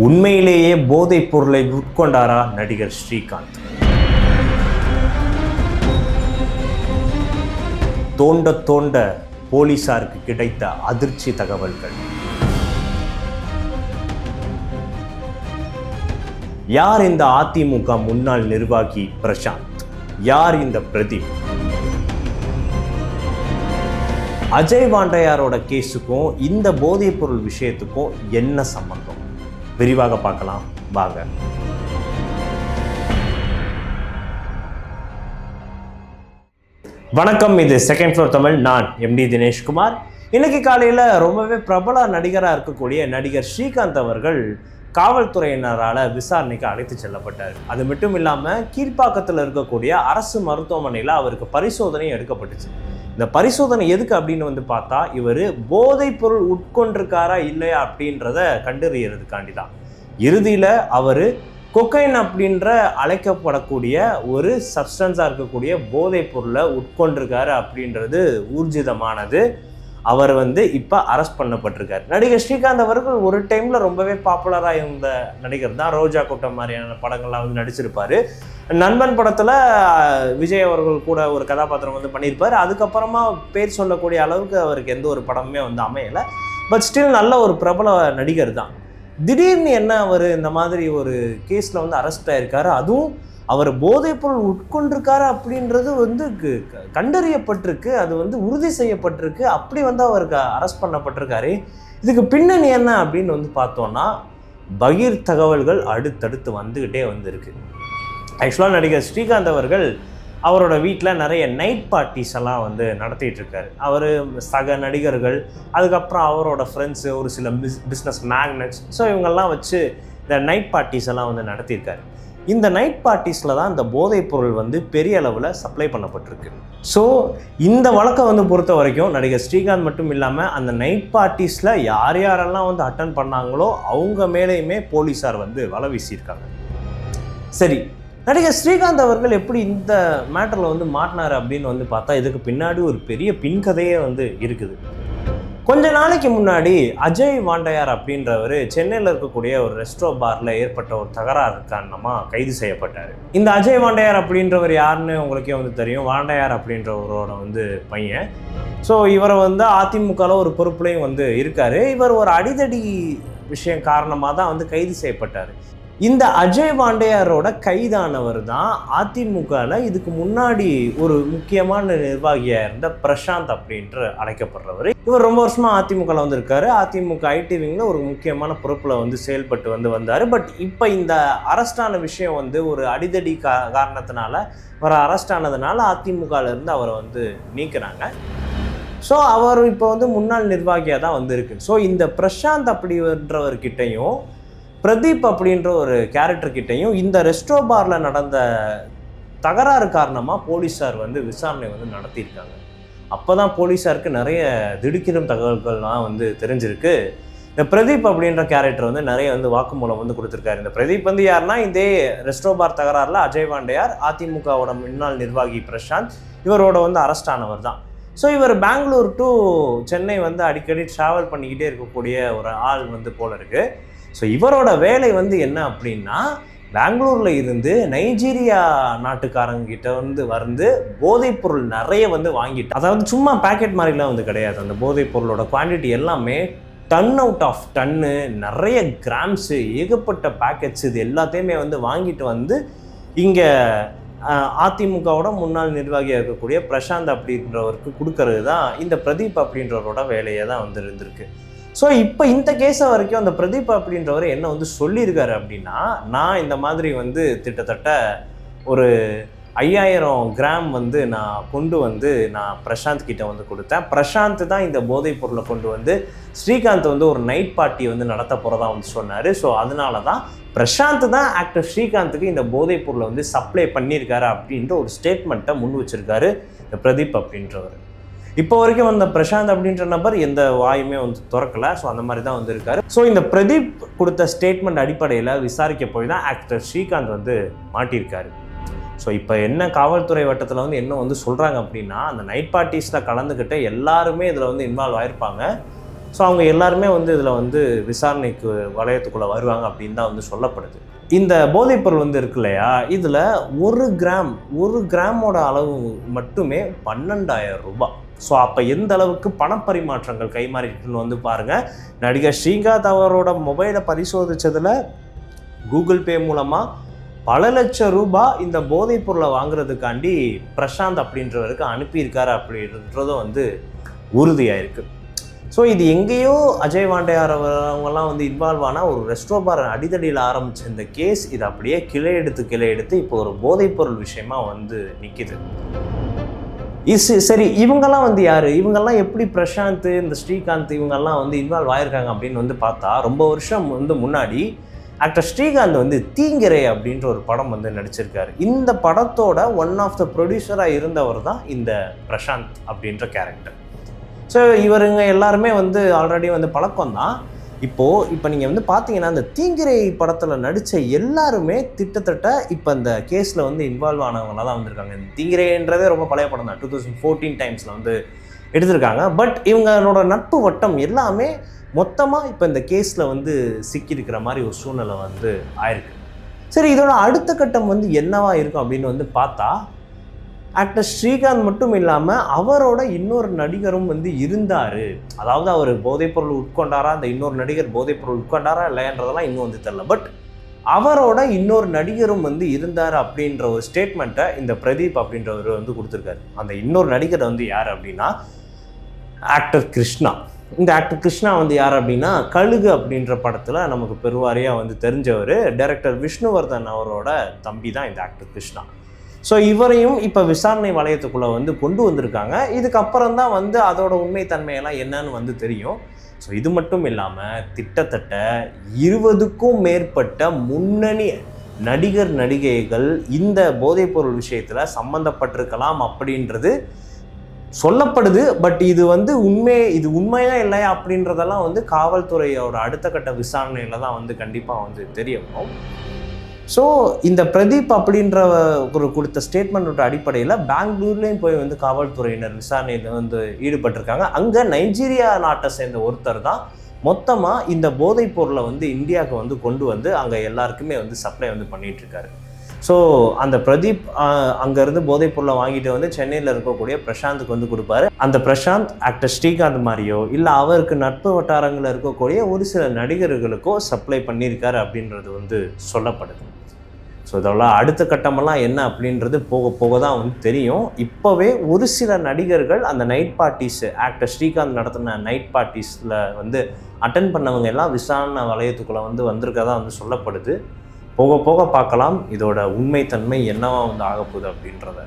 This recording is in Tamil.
உண்மையிலேயே போதைப் பொருளை உட்கொண்டாரா நடிகர் ஸ்ரீகாந்த்? தோண்ட தோண்ட போலீசாருக்கு கிடைத்த அதிர்ச்சி தகவல்கள். யார் இந்த அதிமுக முன்னாள் நிர்வாகி பிரசாந்த்? யார் இந்த பிரதீப்? அஜய் வாண்டையாரோட கேஸுக்கும் இந்த போதைப் பொருள் விஷயத்துக்கும் என்ன சம்பந்தம்? விரிவாக பார்க்கலாம் வாங்க. வணக்கம், இது செகண்ட் ஃப்ளோர் தமிழ். நான் எம்டி தினேஷ்குமார். இன்னைக்கு காலையில் ரொம்பவே பிரபல நடிகராக இருக்கக்கூடிய நடிகர் ஸ்ரீகாந்த் அவர்கள் காவல்துறையினரால் விசாரணைக்கு அழைத்து செல்லப்பட்டார். அது மட்டும் இல்லாமல் கீழ்ப்பாக்கத்தில் இருக்கக்கூடிய அரசு மருத்துவமனையில் அவருக்கு பரிசோதனை எடுக்கப்பட்டுச்சு. இந்த பரிசோதனை எதுக்கு அப்படின்னு பார்த்தா, இவர் போதைப் பொருள் உட்கொண்டிருக்காரா இல்லையா அப்படின்றத கண்டறியறதுக்காண்டி தான். இறுதியில் அவர் கொக்கைன் அப்படின்ற அழைக்கப்படக்கூடிய ஒரு சப்ஸ்டன்ஸாக இருக்கக்கூடிய போதைப் பொருளை உட்கொண்டிருக்காரு அப்படின்றது ஊர்ஜிதமானது. அவர் இப்போ அரெஸ்ட் பண்ணப்பட்டிருக்கார். நடிகர் ஸ்ரீகாந்த் அவர்கள் ஒரு டைமில் ரொம்பவே பாப்புலராக இருந்த நடிகர் தான். ரோஜா கூட்டம் மாதிரியான படங்கள்லாம் நடிச்சிருப்பார். நண்பன் படத்தில் விஜய் அவர்கள் கூட ஒரு கதாபாத்திரம் பண்ணியிருப்பார். அதுக்கப்புறமா பேர் சொல்லக்கூடிய அளவுக்கு அவருக்கு எந்த ஒரு படமுமே அமையலை. பட் ஸ்டில் நல்ல ஒரு பிரபல நடிகர் தான். திடீர்னு என்ன அவர் இந்த மாதிரி ஒரு கேஸில் அரெஸ்ட் ஆகிருக்காரு. அதுவும் அவர் போதைப்பொருள் உட்கொண்டிருக்காரு அப்படின்றது கண்டறியப்பட்டிருக்கு. அது உறுதி செய்யப்பட்டிருக்கு. அப்படி அவருக்கு அரெஸ்ட் பண்ணப்பட்டிருக்காரு. இதுக்கு பின்னணி என்ன அப்படின்னு பார்த்தோன்னா, பகீர் தகவல்கள் அடுத்தடுத்து வந்துக்கிட்டே இருக்கு. ஆக்சுவலாக நடிகர் ஸ்ரீகாந்த் அவர்கள் அவரோட வீட்டில் நிறைய நைட் பார்ட்டிஸ் எல்லாம் நடத்திட்டு இருக்காரு. அவர் சக நடிகர்கள், அதுக்கப்புறம் அவரோட ஃப்ரெண்ட்ஸு, ஒரு சில பிஸ்னஸ் மேக்னட்ஸ், ஸோ இவங்கெல்லாம் வச்சு இந்த நைட் பார்ட்டிஸ் எல்லாம் நடத்தியிருக்காரு. இந்த நைட் பார்ட்டிஸில் தான் இந்த போதைப் பொருள் பெரிய அளவில் சப்ளை பண்ணப்பட்டிருக்கு. ஸோ இந்த வழக்கை பொறுத்த வரைக்கும் நடிகர் ஸ்ரீகாந்த் மட்டும் இல்லாமல் அந்த நைட் பார்ட்டிஸில் யார் யாரெல்லாம் அட்டன் பண்ணாங்களோ அவங்க மேலேயுமே போலீஸார் வலை வீசியிருக்காங்க. சரி, நடிகர் ஸ்ரீகாந்த் அவர்கள் எப்படி இந்த மேட்டரில் மாட்டினார் அப்படின்னு பார்த்தா, இதுக்கு பின்னாடி ஒரு பெரிய பின்கதையே இருக்குது. கொஞ்ச நாளைக்கு முன்னாடி அஜய் வாண்டையார் அப்படின்றவர் சென்னையில் இருக்கக்கூடிய ஒரு ரெஸ்டோ பாரில் ஏற்பட்ட ஒரு தகராறு காரணமாக கைது செய்யப்பட்டார். இந்த அஜய் வாண்டையார் அப்படின்றவர் யாருன்னு உங்களுக்கே தெரியும். வாண்டையார் அப்படின்றவரோட பையன். ஸோ இவரை அதிமுகவில் ஒரு பொறுப்புலையும் இருக்கார். இவர் ஒரு அடிதடி விஷயம் காரணமாக தான் கைது செய்யப்பட்டார். இந்த அஜய் வாண்டையாரோட கைதானவர் தான் அதிமுகவில் இதுக்கு முன்னாடி ஒரு முக்கியமான நிர்வாகியாக இருந்த பிரசாந்த் அப்படின்ற அழைக்கப்படுறவர். இவர் ரொம்ப வருஷமாக அதிமுகவில் இருக்காரு. அதிமுக ஐடி விங்கில் ஒரு முக்கியமான பொறுப்பில் செயல்பட்டு வந்தார். பட் இப்போ இந்த அரெஸ்டான விஷயம் ஒரு அடிதடி காரணத்தினால வர அரெஸ்ட் ஆனதுனால அதிமுகவிலேருந்து அவரை நீக்கிறாங்க. ஸோ அவர் இப்போ முன்னாள் நிர்வாகியாக தான் இருக்கு. ஸோ இந்த பிரசாந்த் அப்படின்றவர்கிட்டையும் பிரதீப் அப்படின்ற ஒரு கேரக்டர்கிட்டையும் இந்த ரெஸ்டோ பாரில் நடந்த தகராறு காரணமாக போலீஸார் விசாரணை நடத்தியிருக்காங்க. அப்போ தான் போலீஸாருக்கு நிறைய திடுக்கிடும் தகவல்கள்லாம் தெரிஞ்சிருக்கு. இந்த பிரதீப் அப்படின்ற கேரக்டர் நிறைய வாக்குமூலம் கொடுத்துருக்காரு. இந்த பிரதீப் யாருன்னா, இதே ரெஸ்டோ பார் தகராறில் அஜய் வாண்டையார், அதிமுகவோட முன்னாள் நிர்வாகி பிரசாந்த், இவரோட அரெஸ்ட் ஆனவர் தான். ஸோ இவர் பெங்களூர் டு சென்னை அடிக்கடி ட்ராவல் பண்ணிக்கிட்டே இருக்கக்கூடிய ஒரு ஆள் போல இருக்குது. ஸோ இவரோட வேலை என்ன அப்படின்னா, பெங்களூரில் இருந்து நைஜீரியா நாட்டுக்காரங்கிட்ட போதைப்பொருள் நிறைய வாங்கிட்டு, அதாவது சும்மா பேக்கெட் மாதிரிலாம் கிடையாது. அந்த போதைப் பொருளோட குவான்டிட்டி எல்லாமே டன் அவுட் ஆஃப் டன்னு, நிறைய கிராம்ஸு, ஏகப்பட்ட பேக்கெட்ஸ், இது எல்லாத்தையுமே வாங்கிட்டு இங்கே அதிமுகவோட முன்னாள் நிர்வாகியாக இருக்கக்கூடிய பிரசாந்த் அப்படின்றவருக்கு கொடுக்கறது தான் இந்த பிரதீப் அப்படின்றவரோட வேலையை தான் இருந்திருக்கு. ஸோ இப்போ இந்த கேஸை வரைக்கும் அந்த பிரதீப் அப்படின்றவர் என்ன சொல்லியிருக்காரு அப்படின்னா, நான் இந்த மாதிரி கிட்டத்தட்ட ஒரு 5000 கிராம் நான் கொண்டு நான் பிரசாந்த் கிட்ட கொடுத்தேன். பிரசாந்த் தான் இந்த போதைப் பொருளை கொண்டு ஸ்ரீகாந்த் ஒரு நைட் பார்ட்டி நடத்த போகிறதா சொன்னார். ஸோ அதனால தான் பிரசாந்த் தான் ஆக்டர் ஸ்ரீகாந்துக்கு இந்த போதைப் பொருளை சப்ளை பண்ணியிருக்காரு அப்படின்ற ஒரு ஸ்டேட்மெண்ட்டை முன் வச்சிருக்காரு இந்த பிரதீப் அப்படின்றவர். இப்போ வரைக்கும் அந்த பிரசாந்த் அப்படின்ற நபர் எந்த வாயுமே திறக்கலை. ஸோ அந்த மாதிரி தான் இருக்காரு. ஸோ இந்த பிரதீப் கொடுத்த ஸ்டேட்மெண்ட் அடிப்படையில் விசாரிக்க போய் தான் ஆக்டர் ஸ்ரீகாந்த் மாட்டியிருக்காரு. ஸோ இப்போ என்ன காவல்துறை வட்டத்தில் என்ன சொல்கிறாங்க அப்படின்னா, அந்த நைட் பார்ட்டிஸில் கலந்துக்கிட்ட எல்லாருமே இதில் இன்வால்வ் ஆகிருப்பாங்க. ஸோ அவங்க எல்லாருமே வந்து இதில் வந்து விசாரணைக்கு வளையத்துக்குள்ளே வருவாங்க அப்படின்னு தான் வந்து சொல்லப்படுது. இந்த போதைப்பொருள் வந்து இருக்கு இல்லையா, இதில் ஒரு கிராமோட அளவு மட்டுமே 12,000 ரூபாய். ஸோ அப்போ எந்த அளவுக்கு பணப்பரிமாற்றங்கள் கைமாறிட்டுன்னு வந்து பாருங்கள். நடிகர் ஸ்ரீகாந்த் அவரோட மொபைலை பரிசோதித்ததில் கூகுள் பே மூலமாக பல லட்சம் ரூபாய் இந்த போதைப் பொருளை வாங்குறதுக்காண்டி பிரசாந்த் அப்படின்றவருக்கு அனுப்பியிருக்காரு அப்படின்றதும் வந்து உறுதியாயிருக்கு. ஸோ இது எங்கேயோ அஜய் வாண்டையார் அவங்கெல்லாம் வந்து இன்வால்வ் ஆனால் ஒரு ரெஸ்டோ பார் அடிதடியில் ஆரம்பித்த இந்த கேஸ் இது அப்படியே கிளை எடுத்து இப்போ ஒரு போதைப்பொருள் விஷயமா வந்து நிற்கிது. சரி, இவங்கெல்லாம் வந்து யார்? இவங்கெல்லாம் எப்படி பிரசாந்த், இந்த ஸ்ரீகாந்த் இவங்கெல்லாம் வந்து இன்வால்வ் ஆயிருக்காங்க அப்படின்னு வந்து பார்த்தா, ரொம்ப வருஷம் வந்து முன்னாடி ஆக்டர் ஸ்ரீகாந்த் வந்து தீங்கிரை அப்படின்ற ஒரு படம் வந்து நடிச்சிருக்காரு. இந்த படத்தோட ஒன் ஆஃப் த ப்ரொடியூசராக இருந்தவர் தான் இந்த பிரசாந்த் அப்படின்ற கேரக்டர். ஸோ இவருங்க எல்லாருமே வந்து ஆல்ரெடி வந்து பழக்கம் தான். இப்போ நீங்கள் வந்து பார்த்தீங்கன்னா அந்த தீங்கிரை படத்தில் நடித்த எல்லாருமே கிட்டத்தட்ட இப்போ இந்த கேஸில் வந்து இன்வால்வ் ஆனவங்களாக தான் வந்திருக்காங்க. இந்த தீங்கிரைன்றதே ரொம்ப பழைய படம் தான், 2014 டைம்ஸில் வந்து எடுத்திருக்காங்க. பட் இவங்களோட நட்பு வட்டம் எல்லாமே மொத்தமாக இப்போ இந்த கேஸில் வந்து சிக்கியிருக்கிற மாதிரி ஒரு சூழ்நிலை வந்து ஆயிருக்கு. சரி, இதோட அடுத்த கட்டம் வந்து என்னவா இருக்கும் அப்படின்னு வந்து பார்த்தா, ஆக்டர் ஸ்ரீகாந்த் மட்டும் இல்லாமல் அவரோட இன்னொரு நடிகரும் வந்து இருந்தார். அதாவது அவர் போதைப்பொருள் உட்கொண்டாரா, அந்த இன்னொரு நடிகர் போதைப்பொருள் உட்கொண்டாரா இல்லைன்றதெல்லாம் இன்னும் வந்து தெரியல. பட் அவரோட இன்னொரு நடிகரும் வந்து இருந்தார் அப்படின்ற ஒரு ஸ்டேட்மெண்ட்டை இந்த பிரதீப் அப்படின்றவர் வந்து கொடுத்துருக்காரு. அந்த இன்னொரு நடிகர் வந்து யார் அப்படின்னா ஆக்டர் கிருஷ்ணா. இந்த ஆக்டர் கிருஷ்ணா வந்து யார் அப்படின்னா கழுகு அப்படின்ற படத்தில் நமக்கு பெருவாரியாக வந்து தெரிஞ்சவர். டைரக்டர் விஷ்ணுவர்தன் அவரோட தம்பி தான் இந்த ஆக்டர் கிருஷ்ணா. ஸோ இவரையும் இப்போ விசாரணை வளையத்துக்குள்ளே வந்து கொண்டு வந்திருக்காங்க. இதுக்கப்புறம் தான் வந்து அதோட உண்மைத்தன்மையெல்லாம் என்னன்னு வந்து தெரியும். ஸோ இது மட்டும் இல்லாமல் கிட்டத்தட்ட 20க்கும் மேற்பட்ட முன்னணி நடிகர் நடிகைகள் இந்த போதைப்பொருள் விஷயத்தில் சம்மந்தப்பட்டிருக்கலாம் அப்படின்றது சொல்லப்படுது. பட் இது வந்து உண்மையா இல்லையா அப்படின்றதெல்லாம் வந்து காவல்துறையோட அடுத்த கட்ட விசாரணையில் தான் வந்து கண்டிப்பாக வந்து தெரிய வரும். ஸோ இந்த பிரதீப் அப்படின்ற ஒரு கொடுத்த ஸ்டேட்மெண்ட்டோட அடிப்படையில் பெங்களூர்லேயும் போய் வந்து காவல்துறையினர் விசாரணையில் வந்து ஈடுபட்டிருக்காங்க. அங்கே நைஜீரியா நாட்டை சேர்ந்த ஒருத்தர் தான் மொத்தமாக இந்த போதைப் பொருளை வந்து இந்தியாவுக்கு வந்து கொண்டு வந்து அங்கே எல்லாருக்குமே வந்து சப்ளை வந்து பண்ணிகிட்ருக்காரு. ஸோ அந்த பிரதீப் அங்கேருந்து போதைப் பொருளை வாங்கிட்டு வந்து சென்னையில் இருக்கக்கூடிய பிரசாந்துக்கு வந்து கொடுப்பாரு. அந்த பிரசாந்த் ஆக்டர் ஸ்ரீகாந்த் மாதிரியோ இல்லை அவருக்கு நட்பு வட்டாரங்களில் இருக்கக்கூடிய ஒரு சில நடிகர்களுக்கோ சப்ளை பண்ணியிருக்காரு அப்படின்றது வந்து சொல்லப்படுது. ஸோ இதெல்லாம் அடுத்த கட்டமெல்லாம் என்ன அப்படின்றது போக தான் வந்து தெரியும். இப்போவே ஒரு சில நடிகர்கள் அந்த நைட் பார்ட்டிஸ், ஆக்டர் ஸ்ரீகாந்த் நடத்தின நைட் பார்ட்டிஸில் வந்து அட்டென்ட் பண்ணவங்க எல்லாம் விசாரணை வளையத்துக்குள்ளே வந்து வந்திருக்கதா வந்து சொல்லப்படுது. போக பார்க்கலாம் இதோட உண்மைத்தன்மை என்னவா வந்து ஆகப்போகுது அப்படின்றத.